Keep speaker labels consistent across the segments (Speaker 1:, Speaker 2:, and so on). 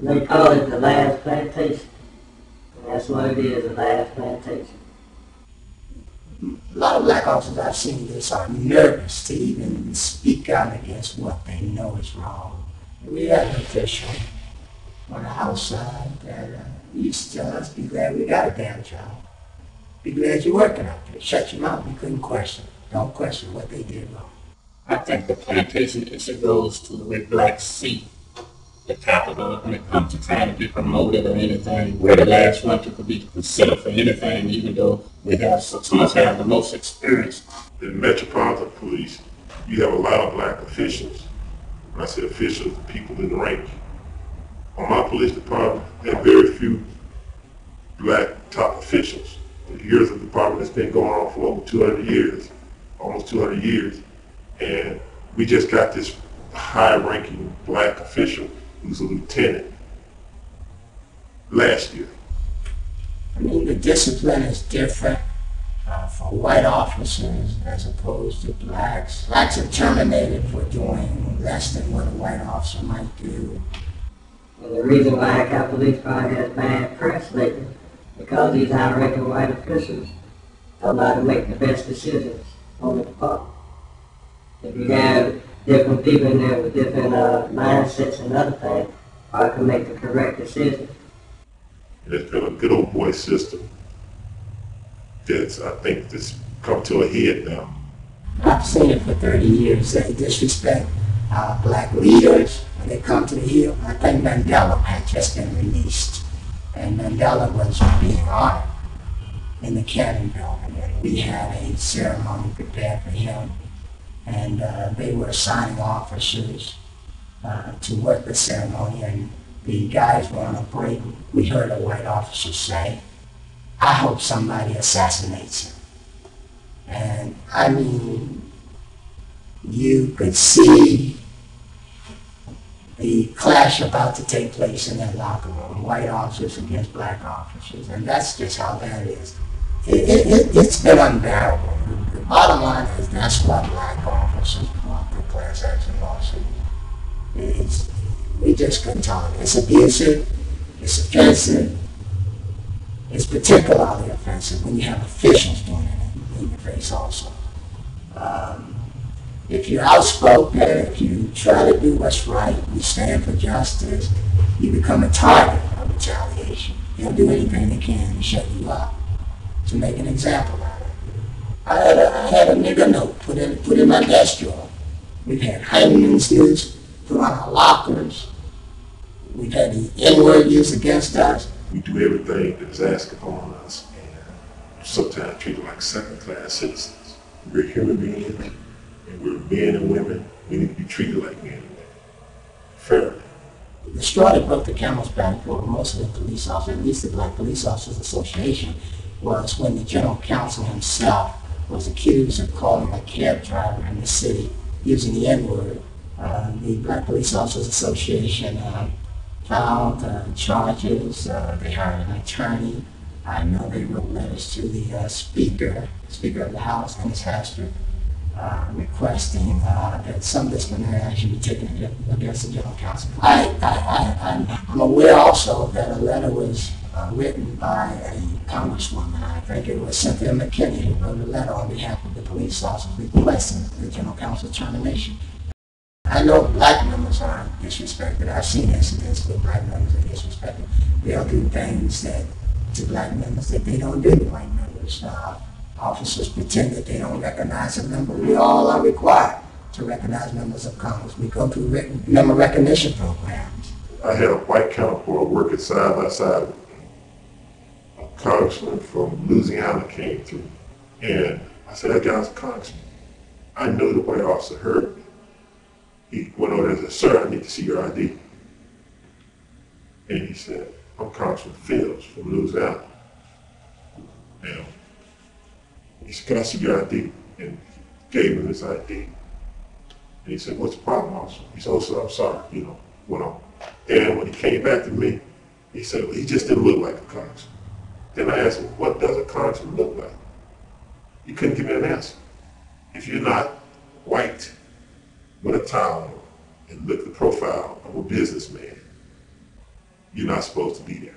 Speaker 1: They call it the last plantation. And that's what it is, the last plantation.
Speaker 2: A lot of black officers I've seen this are nervous to even speak out against what they know is wrong. We had an official on the outside that used to tell us, be glad we got a damn job. Be glad you're working out there. Shut your mouth. You couldn't question. Don't question what they did wrong.
Speaker 3: I think the plantation issue goes to the way blacks see the capital when it comes to trying to be promoted or anything. We're the last one to be considered for anything, even though we have some of us have the most experience.
Speaker 4: In Metropolitan Police, you have a lot of black officials. When I say officials, people in the rank. On my police department, there are very few black top officials. Here's a department that's been going on for over 200 years, almost 200 years, and we just got this high-ranking black official who's a lieutenant last year.
Speaker 2: I mean, the discipline is different for white officers as opposed to blacks. Blacks are terminated for doing less than what a white officer might do.
Speaker 1: And the reason why our police department has bad press lately, because these high-ranking white officials don't know how to make the best decisions on the department. If you have different people in there with different mindsets and other things, I can make the correct decision.
Speaker 4: And it's been a good old boy system that's, I think, that's come to a head now.
Speaker 2: I've seen it for 30 years. They disrespect black leaders when they come to the Hill. I think Mandela had just been released, and Mandela was being honored in the Cannon Building. And we had a ceremony prepared for him, and they were assigning officers to work the ceremony, and the guys were on a break. We heard a white officer say, "I hope somebody assassinates him." And I mean, you could see the clash about to take place in that locker room, white officers against black officers, and that's just how that is. It's been unbearable. The bottom line is that's why black officers want the class action lawsuit. We just couldn't tolerate it. It's abusive, it's offensive, it's particularly offensive when you have officials doing it in your face also. If you're outspoken, if you try to do what's right, you stand for justice, you become a target of retaliation. They'll do anything they can to shut you up, to make an example out of it. I had a nigger note put in my desk drawer. We've had hangman's noose put on our lockers. We've had the N-word used against us.
Speaker 4: We do everything that is asked upon us, and sometimes treated like second-class citizens. We're human beings, and we're men and women. We need to be treated like men and women, fairly.
Speaker 2: The straw that broke the camel's back for most of the police officers, at least the Black Police Officers Association, was when the general counsel himself was accused of calling a cab driver in the city using the N-word. The Black Police Officers Association filed charges. They hired an attorney. I know they wrote letters to the Speaker of the House, Dennis Hastert, requesting that some disciplinary action be taken against the general counsel. I'm aware also that a letter was written by a congresswoman. I think it was Cynthia McKinney who wrote a letter on behalf of the police officers requesting the general counsel's termination. I know black members are disrespected. I've seen incidents where black members are disrespected. They'll do things that to black members that they don't do to white members. Officers pretend that they don't recognize a member. We all are required to recognize members of Congress. We go through member recognition programs.
Speaker 4: I had a white counterpart working side by side with me. A congressman from Louisiana came through, and I said, "That guy's a congressman." I knew the white officer heard me. He went over there and said, "Sir, I need to see your ID." And he said, "I'm Congressman Fields from Louisiana." And he said, "Can I see your ID?" And gave him his ID. And he said, "What's the problem, officer?" He said, "Oh, sir, I'm sorry," went on. And when he came back to me, he said, "Well, he just didn't look like a congressman." Then I asked him, "What does a congressman look like?" He couldn't give me an answer. If you're not white with a towel and look at the profile of a businessman, you're not supposed to be there.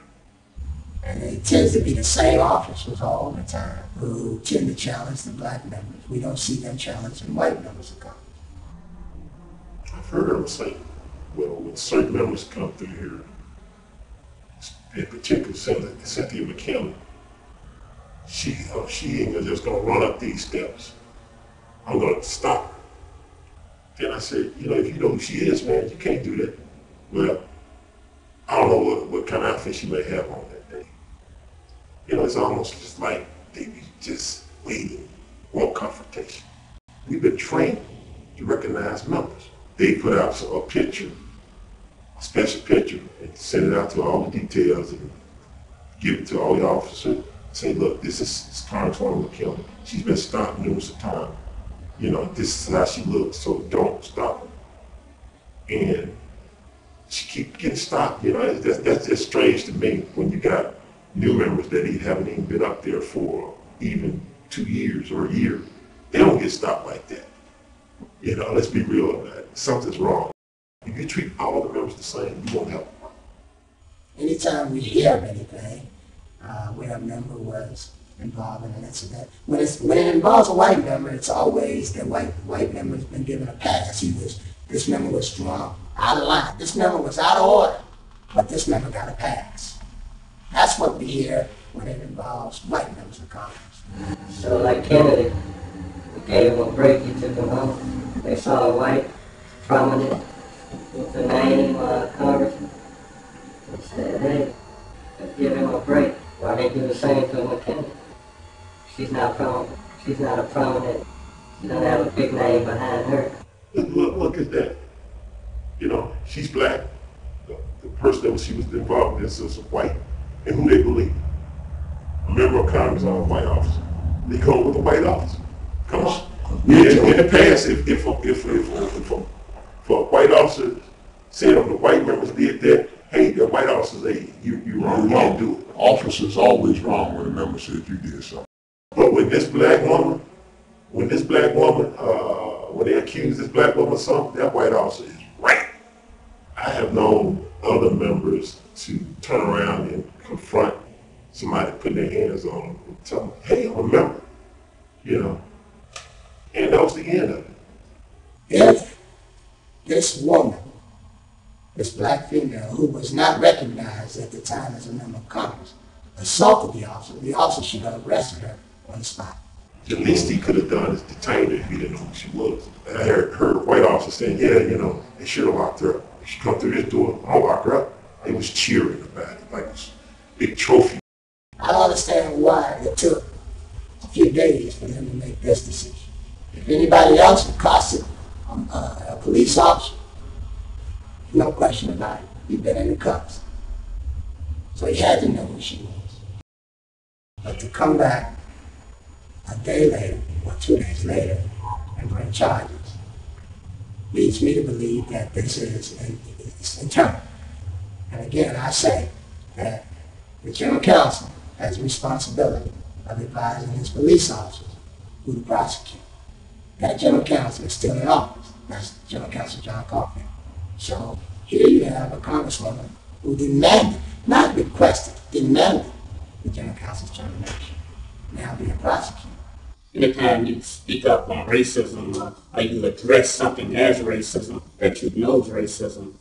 Speaker 2: And it tends to be the same officers all the time who tend to challenge the black members. We don't see them challenging white members of Congress.
Speaker 4: I've heard them say, well, when certain members come through here, in particular Cynthia McKinley, she ain't just gonna run up these steps. I'm gonna stop her. Then I said, you know, if you know who she is, man, you can't do that. Well, I don't know what kind of outfit she may have on that day. You know, it's almost just like they be just waiting, want confrontation. We've been trained to recognize members. They put out a picture, a special picture, and send it out to all the details and give it to all the officers. Say, look, this is Congresswoman McKinley. She's been stopped numerous times. You know, this is how she looks, so don't stop her. And she keep getting stopped. You know, that's just strange to me when you got new members that haven't even been up there for even 2 years or a year. They don't get stopped like that. You know, let's be real about it. Something's wrong. If you treat all the members the same, you won't help them.
Speaker 2: Anytime we hear of anything where a member was involved in an incident, when it involves a white member, it's always the white member's been given a pass. This member was drunk, out of line. This member was out of order, but this member got a pass. That's what we hear when it involves white members of Congress.
Speaker 1: So like Kennedy, we gave him a break, he took him home. They saw a white prominent with the name Congressman. They said, hey, let's give him a break. Why didn't do the same to McKinney? She's not prominent. She's not a prominent. She doesn't have a big name behind her.
Speaker 4: Look at that. You know, she's black. The person that she was involved in this was white. And who they believe? A member of Congress or a white officer. They go with a white officer. Come on. In the past, if a white officer said the white members did that, hey, the white officer say, you wrong, you can't do it.
Speaker 5: Officer's always wrong when a member says you did something.
Speaker 4: But when this black woman, when they accuse this black woman of something, that white officer is right. I have known other members to turn around and confront somebody putting their hands on them and tell them, hey, I'm a member, you know. And that was the end of it.
Speaker 2: If this woman, this black female who was not recognized at the time as a member of Congress, assaulted the officer should have arrested her on the spot.
Speaker 4: The least he could have done is detained her if he didn't know who she was. I heard a white officer saying, yeah, you know, they should have locked her up. If she come through this door, I'll lock her up. They was cheering about it, like this big trophy.
Speaker 2: I don't understand why it took a few days for them to make this decision. If anybody else accosted a police officer, no question about it, he'd been in the cuffs. So he had to know who she was. But to come back a day later or 2 days later and bring charges leads me to believe that this is internal. And again, I say that the general counsel has a responsibility of advising his police officers who to prosecute. That general counsel is still in office. That's General Counsel John Caulfield. So here you have a congresswoman who demanded, not requested, demanded the general counsel's termination, now being prosecuted.
Speaker 3: Anytime you speak up on racism or you address something as racism that you know is racism,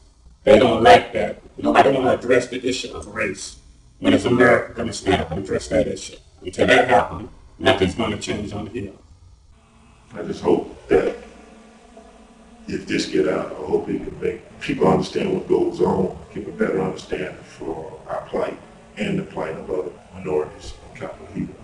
Speaker 3: they don't like that. Nobody want to address the issue of race. When it's America going to stand up and address that issue. Until that happens, nothing's going to change on the hill.
Speaker 4: I just hope that if this get out, I hope it can make people understand what goes on, give a better understanding for our plight and the plight of other minorities on Capitol Hill.